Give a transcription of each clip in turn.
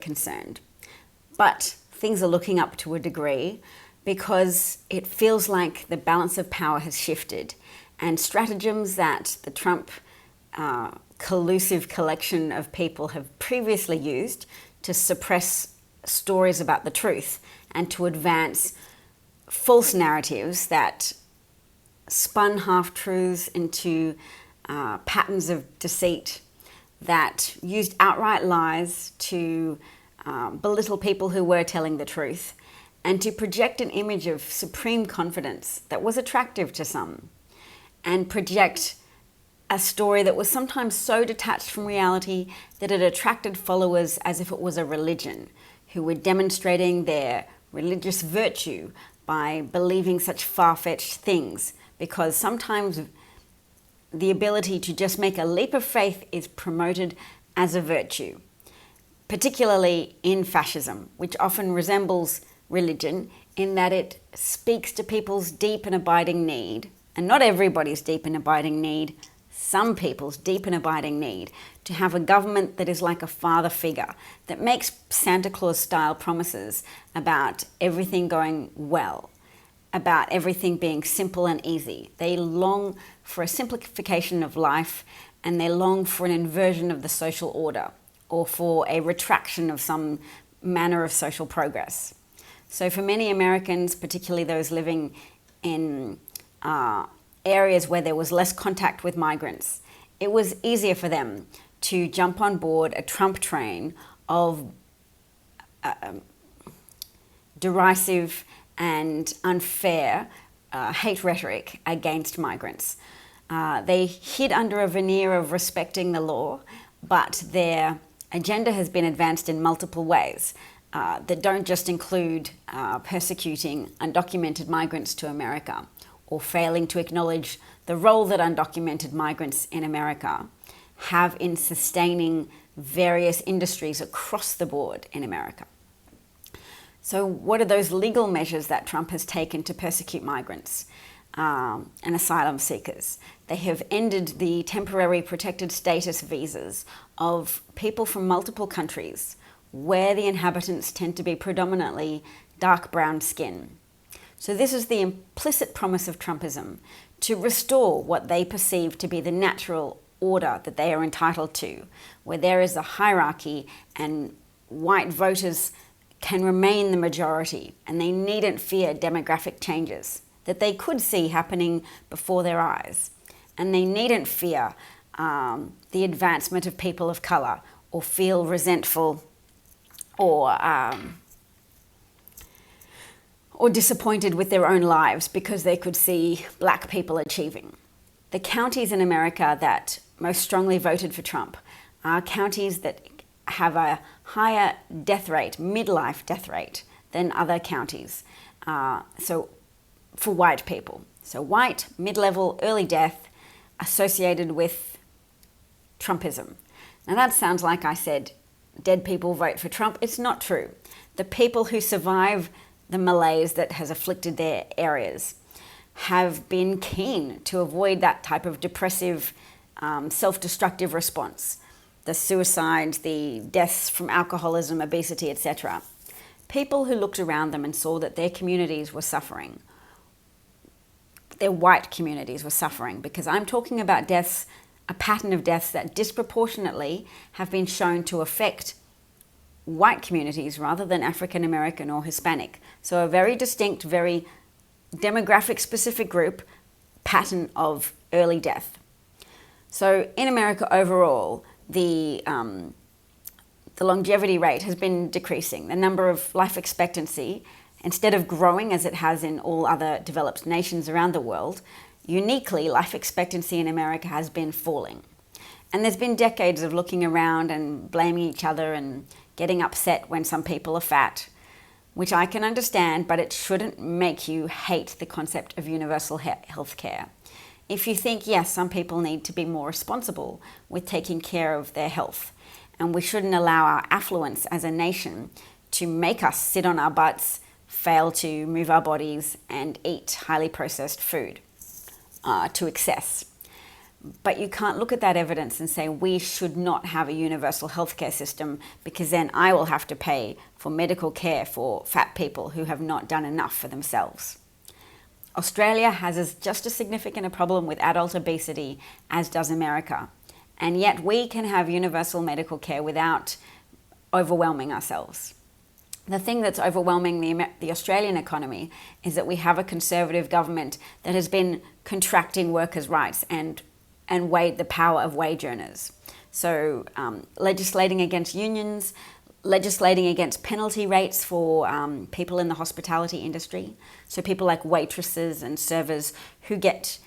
concerned. But things are looking up to a degree because it feels like the balance of power has shifted, and stratagems that the Trump collusive collection of people have previously used to suppress stories about the truth and to advance false narratives that spun half-truths into patterns of deceit, that used outright lies to belittle people who were telling the truth, and to project an image of supreme confidence that was attractive to some, and project a story that was sometimes so detached from reality that it attracted followers as if it was a religion, who were demonstrating their religious virtue by believing such far-fetched things, because sometimes the ability to just make a leap of faith is promoted as a virtue, particularly in fascism, which often resembles religion in that it speaks to people's deep and abiding need, and not everybody's deep and abiding need, some people's deep and abiding need to have a government that is like a father figure, that makes Santa Claus-style promises about everything going well, about everything being simple and easy. They long for a simplification of life, and they long for an inversion of the social order, or for a retraction of some manner of social progress. So for many Americans, particularly those living in areas where there was less contact with migrants, it was easier for them to jump on board a Trump train of derisive and unfair hate rhetoric against migrants. They hid under a veneer of respecting the law, but their agenda has been advanced in multiple ways that don't just include persecuting undocumented migrants to America, or failing to acknowledge the role that undocumented migrants in America have in sustaining various industries across the board in America. So what are those legal measures that Trump has taken to persecute migrants and asylum seekers? They have ended the temporary protected status visas of people from multiple countries where the inhabitants tend to be predominantly dark brown skin. So this is the implicit promise of Trumpism, to restore what they perceive to be the natural order that they are entitled to, where there is a hierarchy and white voters can remain the majority, and they needn't fear demographic changes that they could see happening before their eyes. And they needn't fear the advancement of people of colour, or feel resentful or disappointed with their own lives because they could see black people achieving. The counties in America that most strongly voted for Trump are counties that have a higher death rate, midlife death rate, than other counties. So for white people. So white, mid-level, early death associated with Trumpism. Now that sounds like I said, dead people vote for Trump. It's not true. The people who survive the malaise that has afflicted their areas have been keen to avoid that type of depressive, self-destructive response. The suicides, the deaths from alcoholism, obesity, etc. People who looked around them and saw that their communities were suffering. Their white communities were suffering, because I'm talking about deaths, a pattern of deaths that disproportionately have been shown to affect white communities rather than African American or Hispanic. So a very distinct, very demographic specific group pattern of early death. So in America overall, the longevity rate has been decreasing. The number of life expectancy, instead of growing as it has in all other developed nations around the world, uniquely life expectancy in America has been falling. And there's been decades of looking around and blaming each other and getting upset when some people are fat, which I can understand, but it shouldn't make you hate the concept of universal health care. If you think, yes, some people need to be more responsible with taking care of their health, and we shouldn't allow our affluence as a nation to make us sit on our butts, fail to move our bodies, and eat highly processed food to excess. But you can't look at that evidence and say we should not have a universal healthcare system because then I will have to pay for medical care for fat people who have not done enough for themselves. Australia has just as significant a problem with adult obesity as does America. And yet we can have universal medical care without overwhelming ourselves. The thing that's overwhelming the Australian economy is that we have a conservative government that has been contracting workers' rights and weighed the power of wage earners. So legislating against unions, legislating against penalty rates for people in the hospitality industry. So people like waitresses and servers who get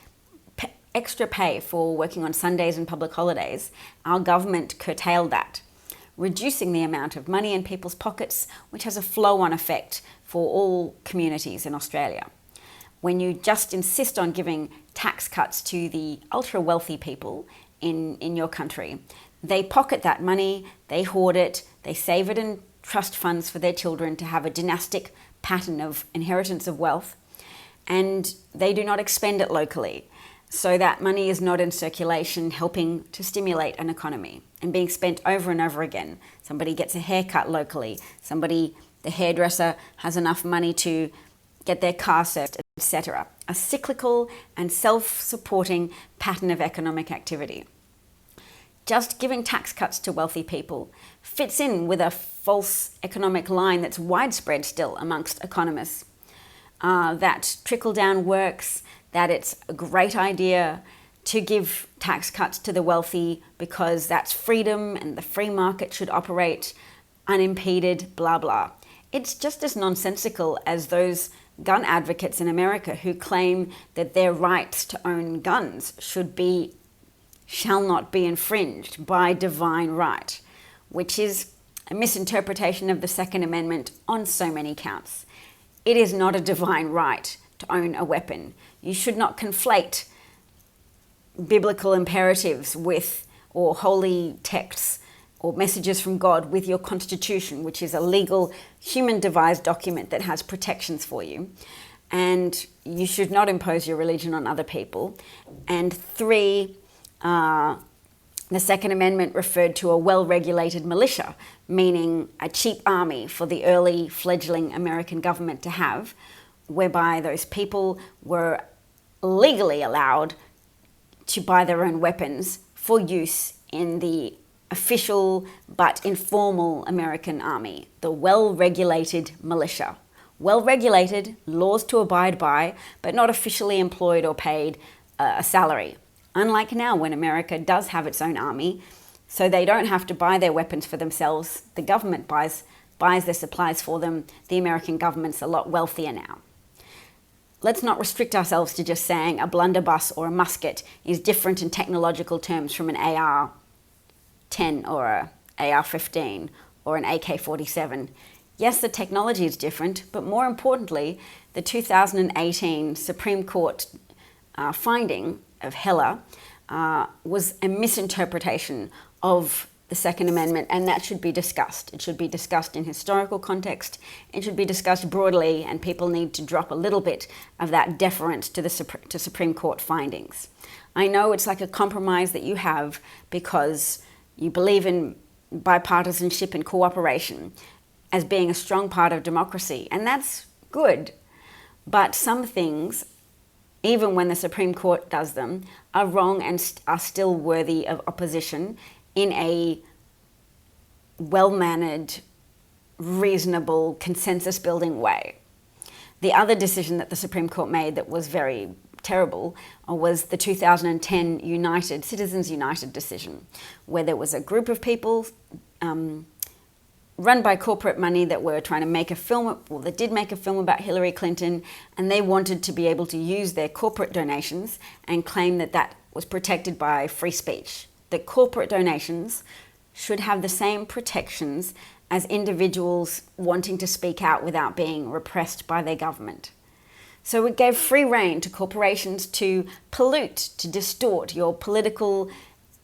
extra pay for working on Sundays and public holidays. Our government curtailed that, reducing the amount of money in people's pockets, which has a flow-on effect for all communities in Australia. When you just insist on giving tax cuts to the ultra-wealthy people in your country, they pocket that money, they hoard it, they save it in trust funds for their children to have a dynastic pattern of inheritance of wealth, and they do not expend it locally. So that money is not in circulation, helping to stimulate an economy and being spent over and over again. Somebody gets a haircut locally, the hairdresser has enough money to get their car serviced, etc. A cyclical and self-supporting pattern of economic activity. Just giving tax cuts to wealthy people fits in with a false economic line that's widespread still amongst economists, that trickle-down works, that it's a great idea to give tax cuts to the wealthy because that's freedom and the free market should operate unimpeded, blah, blah. It's just as nonsensical as those gun advocates in America who claim that their rights to own guns shall not be infringed by divine right, which is a misinterpretation of the Second Amendment on so many counts. It is not a divine right to own a weapon. You should not conflate biblical imperatives or holy texts or messages from God with your constitution, which is a legal, human-devised document that has protections for you. And you should not impose your religion on other people. And 3, the Second Amendment referred to a well-regulated militia, meaning a cheap army for the early fledgling American government to have, whereby those people were legally allowed to buy their own weapons for use in the official but informal American army, the well-regulated militia. Well-regulated, laws to abide by, but not officially employed or paid a salary. Unlike now when America does have its own army, so they don't have to buy their weapons for themselves. The government buys their supplies for them. The American government's a lot wealthier now. Let's not restrict ourselves to just saying a blunderbuss or a musket is different in technological terms from an AR-10 or a AR-15 or an AK-47. Yes, the technology is different, but more importantly, the 2018 Supreme Court finding of Heller was a misinterpretation of the Second Amendment, and that should be discussed. It should be discussed in historical context. It should be discussed broadly, and people need to drop a little bit of that deference to Supreme Court findings. I know it's like a compromise that you have because you believe in bipartisanship and cooperation as being a strong part of democracy, and that's good. But some things, even when the Supreme Court does them, are wrong and are still worthy of opposition in a well-mannered, reasonable, consensus-building way. The other decision that the Supreme Court made that was very terrible was the 2010 Citizens United decision, where there was a group of people run by corporate money that were trying to make a film, that did make a film about Hillary Clinton, and they wanted to be able to use their corporate donations and claim that that was protected by free speech. That corporate donations should have the same protections as individuals wanting to speak out without being repressed by their government. So it gave free rein to corporations to pollute, to distort your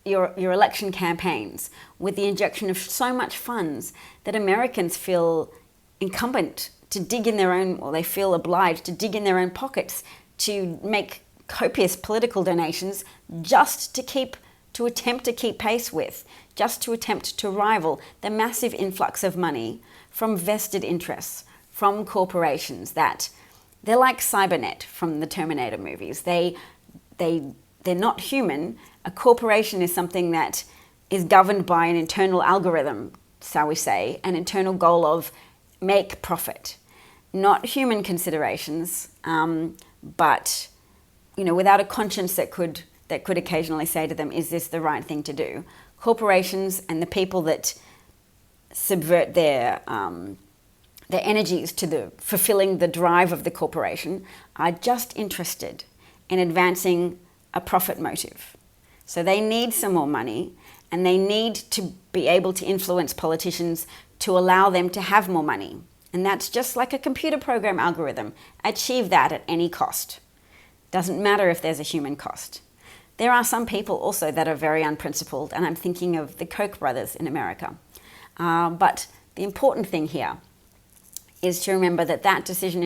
election campaigns with the injection of so much funds that Americans feel incumbent to dig in their own, or they feel obliged to dig in their own pockets to make copious political donations just to attempt to keep pace with, just to attempt to rival the massive influx of money from vested interests, from corporations that they're like Cybernet from the Terminator movies. They're not human. A corporation is something that is governed by an internal algorithm, shall we say, an internal goal of make profit. Not human considerations, but without a conscience that could occasionally say to them, is this the right thing to do? Corporations and the people that subvert their energies to the fulfilling the drive of the corporation are just interested in advancing a profit motive. So they need some more money, and they need to be able to influence politicians to allow them to have more money. And that's just like a computer program algorithm. Achieve that at any cost. Doesn't matter if there's a human cost. There are some people also that are very unprincipled, and I'm thinking of the Koch brothers in America. But the important thing here is to remember that decision